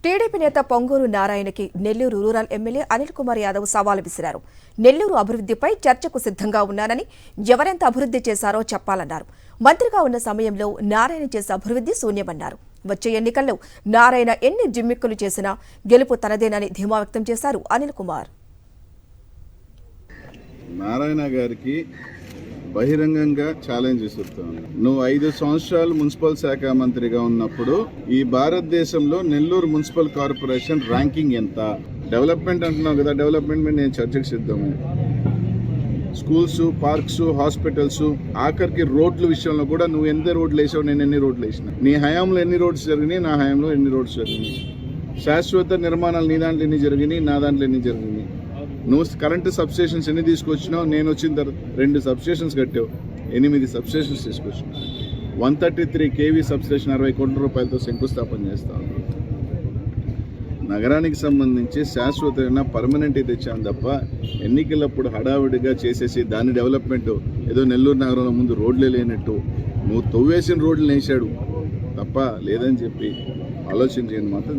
TDP నేత Ponguru నారాయణకి Nellore rural MLA Anil Kumar Yadav సవాల్ విసిరారు. నెల్లూరు అభివృద్ధిపై చర్చకు సిద్ధంగా ఉన్నానని, ఎవరెంత అభివృద్ధి చేశారో చెప్పాలన్నారు. మంత్రిగా ఉన్న సమయంలో నారాయణ చేసే అభివృద్ధి శూన్యమన్నారు. వచ్చే ఎన్నికల్లో నారాయణ ఎన్ని జిమ్మిక్కులు చేసినా గెలుపు తనదేనని ధీమా వ్యక్తం చేశారు అనిల్ కుమార్. నారాయణ గారికి బహిరంగంగా ఛాలెంజ్ ఇస్తున్నాను. నువ్వు 5 సంవత్సరాలు మున్సిపల్ శాఖ మంత్రిగా ఉన్నప్పుడు ఈ భారతదేశంలో నెల్లూరు మున్సిపల్ కార్పొరేషన్ ర్యాంకింగ్ ఎంత? డెవలప్మెంట్ అంటున్నావు కదా, డెవలప్మెంట్ మీద నేను చర్చకు సిద్ధము. స్కూల్స్, పార్క్స్, హాస్పిటల్స్, ఆఖరికి రోడ్ల విషయంలో కూడా నువ్వు ఎంత రోడ్లు వేసావు, నేను ఎన్ని రోడ్లు వేసిన, నీ హయాంలో ఎన్ని రోడ్స్ జరిగినాయి, నా హయాంలో ఎన్ని రోడ్స్ జరిగినాయి, శాశ్వత నిర్మాణాలు నీ దాంట్లో ఎన్ని జరిగినాయి, నా దాంట్లో ఎన్ని జరిగినాయి, నువ్వు కరెంటు సబ్స్టేషన్స్ ఎన్ని తీసుకొచ్చినావు, నేను వచ్చిన తర్వాత 2 సబ్స్టేషన్స్ కట్టావు, 8 సబ్స్టేషన్స్ తీసుకొచ్చినావు, 133 kV సబ్స్టేషన్ 60 కోట్ల రూపాయలతో శంకుస్థాపన చేస్తాను. నగరానికి సంబంధించి శాశ్వతమైన పర్మనెంట్ తెచ్చాను తప్ప ఎన్నికలప్పుడు హడావుడిగా చేసేసి దాని డెవలప్మెంట్ ఏదో నెల్లూరు నగరంలో ముందు రోడ్లే లేనట్టు నువ్వు తవ్వేసిన రోడ్లు వేసాడు తప్ప లేదని చెప్పి ఆలోచన చేయని మాత్రం